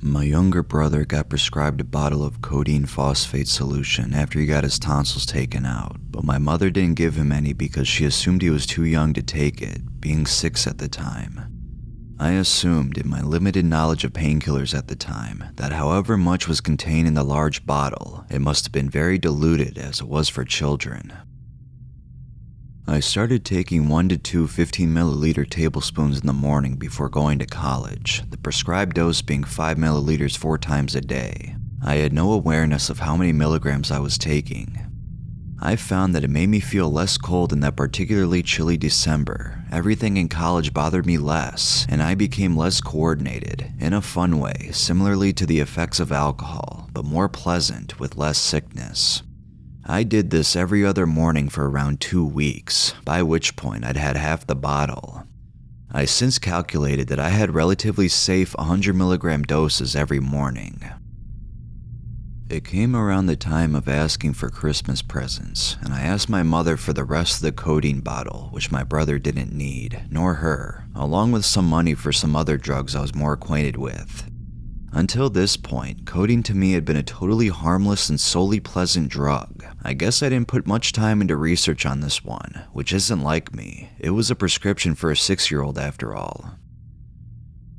My younger brother got prescribed a bottle of codeine phosphate solution after he got his tonsils taken out, but my mother didn't give him any because she assumed he was too young to take it, being 6 at the time. I assumed, in my limited knowledge of painkillers at the time, that however much was contained in the large bottle, it must have been very diluted as it was for children. I started taking 1 to 2 15-milliliter tablespoons in the morning before going to college, the prescribed dose being 5 milliliters 4 times a day. I had no awareness of how many milligrams I was taking. I found that it made me feel less cold in that particularly chilly December. Everything in college bothered me less, and I became less coordinated, in a fun way, similarly to the effects of alcohol, but more pleasant with less sickness. I did this every other morning for around 2 weeks, by which point I'd had half the bottle. I since calculated that I had relatively safe 100 milligram doses every morning. It came around the time of asking for Christmas presents, and I asked my mother for the rest of the codeine bottle, which my brother didn't need, nor her, along with some money for some other drugs I was more acquainted with. Until this point, codeine to me had been a totally harmless and solely pleasant drug. I guess I didn't put much time into research on this one, which isn't like me. It was a prescription for a 6-year-old after all.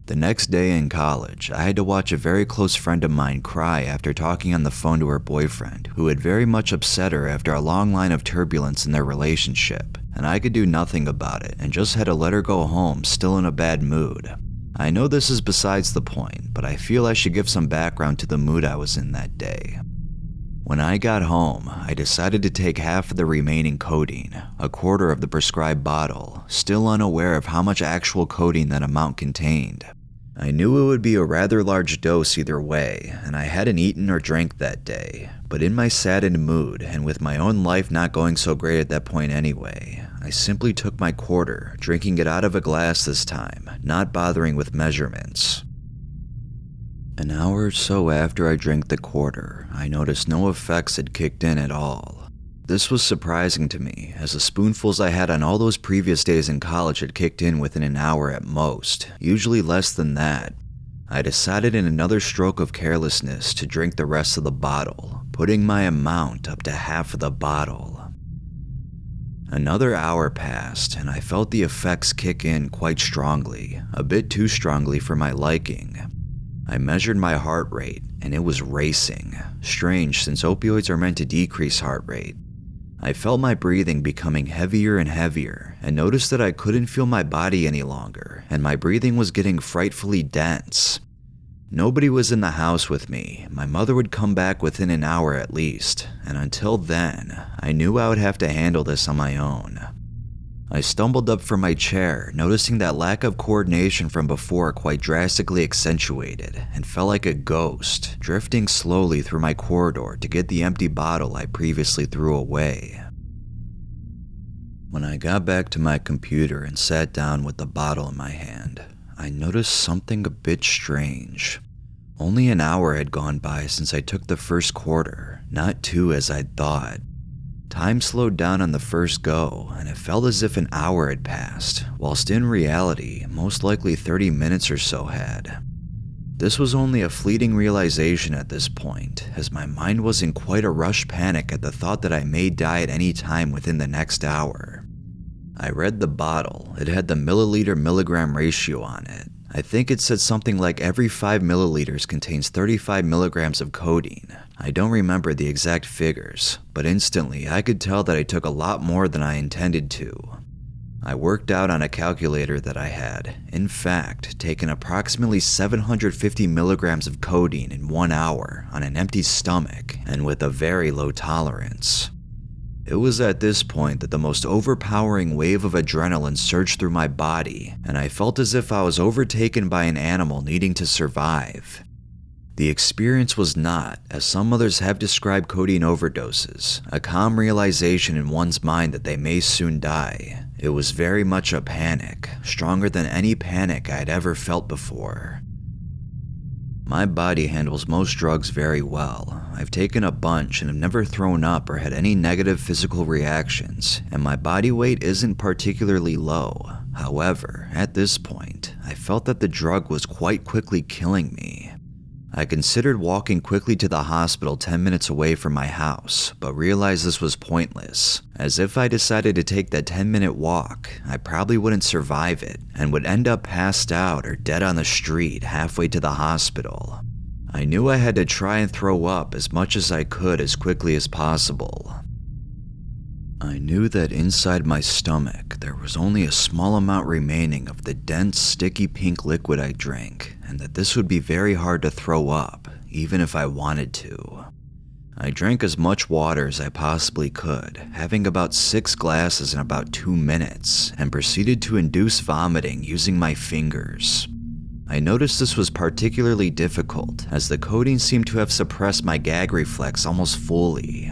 The next day in college, I had to watch a very close friend of mine cry after talking on the phone to her boyfriend, who had very much upset her after a long line of turbulence in their relationship, and I could do nothing about it and just had to let her go home still in a bad mood. I know this is besides the point, but I feel I should give some background to the mood I was in that day. When I got home, I decided to take half of the remaining codeine, a quarter of the prescribed bottle, still unaware of how much actual codeine that amount contained. I knew it would be a rather large dose either way, and I hadn't eaten or drank that day, but in my saddened mood, and with my own life not going so great at that point anyway, I simply took my quarter, drinking it out of a glass this time, not bothering with measurements. An hour or so after I drank the quarter, I noticed no effects had kicked in at all. This was surprising to me, as the spoonfuls I had on all those previous days in college had kicked in within an hour at most, usually less than that. I decided in another stroke of carelessness to drink the rest of the bottle, putting my amount up to half of the bottle. Another hour passed, and I felt the effects kick in quite strongly, a bit too strongly for my liking. I measured my heart rate, and it was racing. Strange, since opioids are meant to decrease heart rate. I felt my breathing becoming heavier and heavier, and noticed that I couldn't feel my body any longer, and my breathing was getting frightfully dense. Nobody was in the house with me. My mother would come back within an hour at least, and until then, I knew I would have to handle this on my own. I stumbled up from my chair, noticing that lack of coordination from before quite drastically accentuated, and felt like a ghost, drifting slowly through my corridor to get the empty bottle I previously threw away. When I got back to my computer and sat down with the bottle in my hand, I noticed something a bit strange. Only an hour had gone by since I took the first quarter, not 2 as I'd thought. Time slowed down on the first go, and it felt as if an hour had passed, whilst in reality, most likely 30 minutes or so had. This was only a fleeting realization at this point, as my mind was in quite a rush panic at the thought that I may die at any time within the next hour. I read the bottle. It had the milliliter-milligram ratio on it. I think it said something like every 5 milliliters contains 35 milligrams of codeine. I don't remember the exact figures, but instantly I could tell that I took a lot more than I intended to. I worked out on a calculator that I had, in fact, taken approximately 750 milligrams of codeine in 1 hour on an empty stomach and with a very low tolerance. It was at this point that the most overpowering wave of adrenaline surged through my body, and I felt as if I was overtaken by an animal needing to survive. The experience was not, as some others have described codeine overdoses, a calm realization in one's mind that they may soon die. It was very much a panic, stronger than any panic I had ever felt before. My body handles most drugs very well. I've taken a bunch and have never thrown up or had any negative physical reactions, and my body weight isn't particularly low. However, at this point, I felt that the drug was quite quickly killing me. I considered walking quickly to the hospital 10 minutes away from my house, but realized this was pointless, as if I decided to take that 10-minute walk, I probably wouldn't survive it and would end up passed out or dead on the street halfway to the hospital. I knew I had to try and throw up as much as I could as quickly as possible. I knew that inside my stomach there was only a small amount remaining of the dense, sticky pink liquid I drank, and that this would be very hard to throw up, even if I wanted to. I drank as much water as I possibly could, having about 6 glasses in about 2 minutes, and proceeded to induce vomiting using my fingers. I noticed this was particularly difficult, as the codeine seemed to have suppressed my gag reflex almost fully.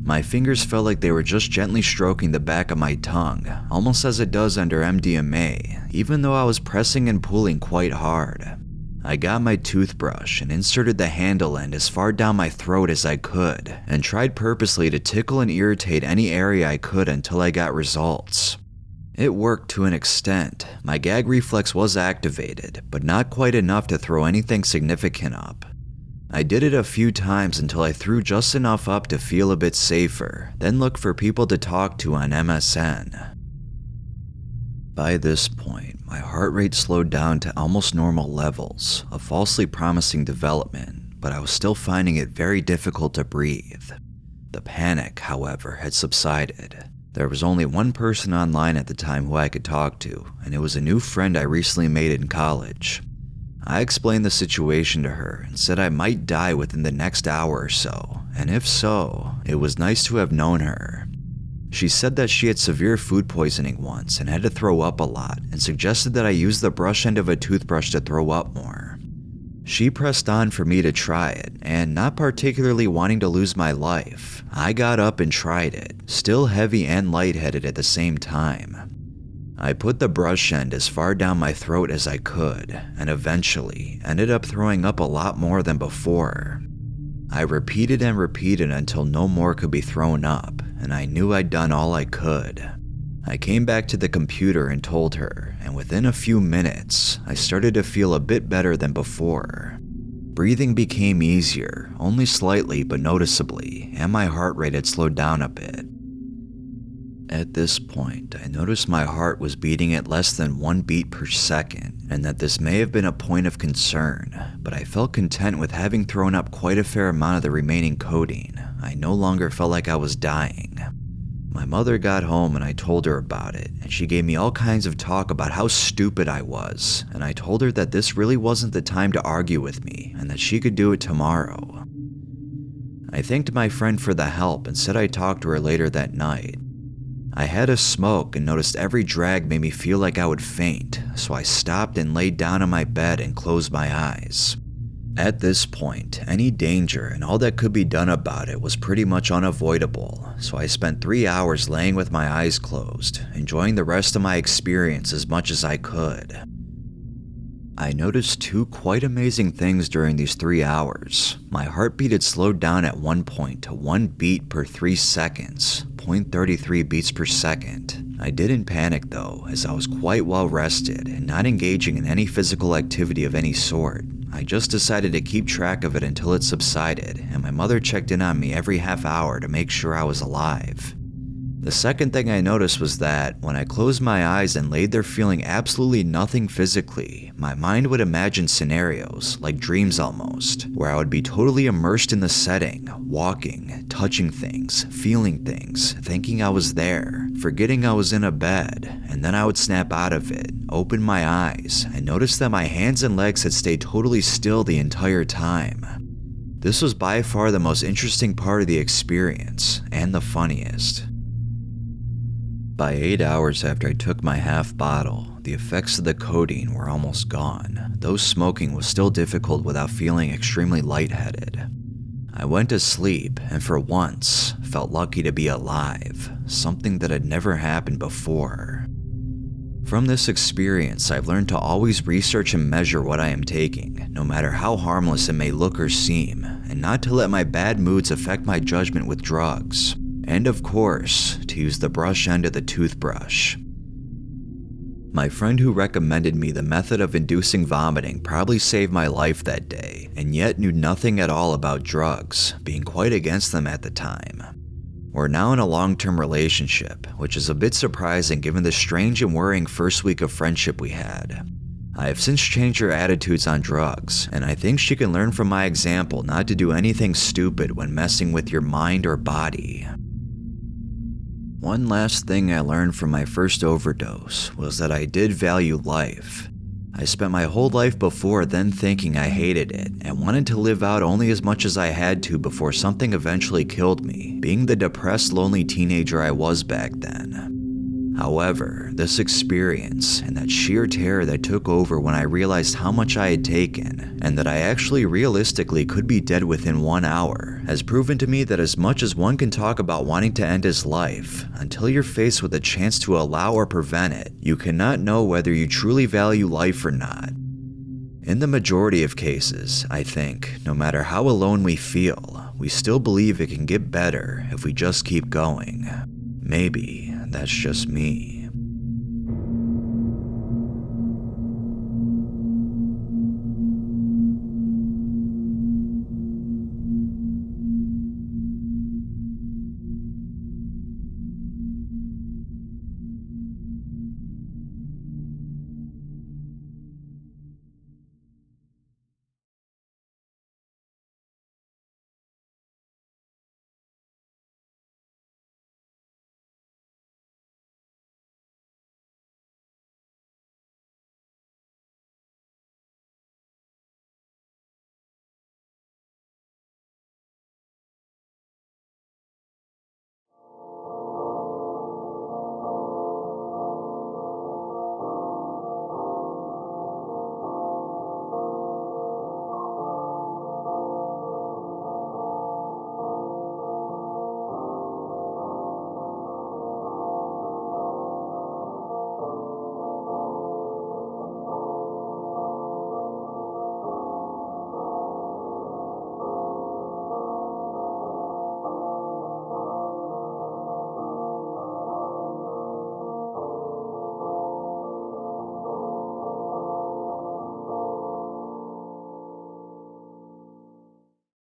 My fingers felt like they were just gently stroking the back of my tongue, almost as it does under MDMA, even though I was pressing and pulling quite hard. I got my toothbrush and inserted the handle end as far down my throat as I could, and tried purposely to tickle and irritate any area I could until I got results. It worked to an extent. My gag reflex was activated, but not quite enough to throw anything significant up. I did it a few times until I threw just enough up to feel a bit safer, then looked for people to talk to on MSN. By this point, my heart rate slowed down to almost normal levels, a falsely promising development, but I was still finding it very difficult to breathe. The panic, however, had subsided. There was only one person online at the time who I could talk to, and it was a new friend I recently made in college. I explained the situation to her and said I might die within the next hour or so, and if so, it was nice to have known her. She said that she had severe food poisoning once and had to throw up a lot, and suggested that I use the brush end of a toothbrush to throw up more. She pressed on for me to try it, and not particularly wanting to lose my life, I got up and tried it, still heavy and lightheaded at the same time. I put the brush end as far down my throat as I could, and eventually ended up throwing up a lot more than before. I repeated and repeated until no more could be thrown up, and I knew I'd done all I could. I came back to the computer and told her, and within a few minutes, I started to feel a bit better than before. Breathing became easier, only slightly but noticeably, and my heart rate had slowed down a bit. At this point, I noticed my heart was beating at less than 1 beat per second, and that this may have been a point of concern, but I felt content with having thrown up quite a fair amount of the remaining codeine. I no longer felt like I was dying. My mother got home and I told her about it, and she gave me all kinds of talk about how stupid I was, and I told her that this really wasn't the time to argue with me, and that she could do it tomorrow. I thanked my friend for the help and said I'd talk to her later that night. I had a smoke and noticed every drag made me feel like I would faint, so I stopped and laid down on my bed and closed my eyes. At this point, any danger and all that could be done about it was pretty much unavoidable, so I spent 3 hours laying with my eyes closed, enjoying the rest of my experience as much as I could. I noticed 2 quite amazing things during these 3 hours. My heartbeat had slowed down at one point to 1 beat per 3 seconds, 0.33 beats per second. I didn't panic though, as I was quite well rested and not engaging in any physical activity of any sort. I just decided to keep track of it until it subsided, and my mother checked in on me every half hour to make sure I was alive. The second thing I noticed was that when I closed my eyes and laid there feeling absolutely nothing physically, my mind would imagine scenarios, like dreams almost, where I would be totally immersed in the setting, walking, touching things, feeling things, thinking I was there, forgetting I was in a bed, and then I would snap out of it, open my eyes, and notice that my hands and legs had stayed totally still the entire time. This was by far the most interesting part of the experience, and the funniest. By 8 hours after I took my half bottle, the effects of the codeine were almost gone, though smoking was still difficult without feeling extremely lightheaded. I went to sleep, and for once, felt lucky to be alive, something that had never happened before. From this experience, I've learned to always research and measure what I am taking, no matter how harmless it may look or seem, and not to let my bad moods affect my judgment with drugs. And of course, to use the brush end of the toothbrush. My friend who recommended me the method of inducing vomiting probably saved my life that day, and yet knew nothing at all about drugs, being quite against them at the time. We're now in a long-term relationship, which is a bit surprising given the strange and worrying first week of friendship we had. I have since changed her attitudes on drugs, and I think she can learn from my example not to do anything stupid when messing with your mind or body. One last thing I learned from my first overdose was that I did value life. I spent my whole life before then thinking I hated it and wanted to live out only as much as I had to before something eventually killed me, being the depressed, lonely teenager I was back then. However, this experience and that sheer terror that took over when I realized how much I had taken and that I actually realistically could be dead within 1 hour has proven to me that as much as one can talk about wanting to end his life, until you're faced with a chance to allow or prevent it, you cannot know whether you truly value life or not. In the majority of cases, I think, no matter how alone we feel, we still believe it can get better if we just keep going. Maybe that's just me.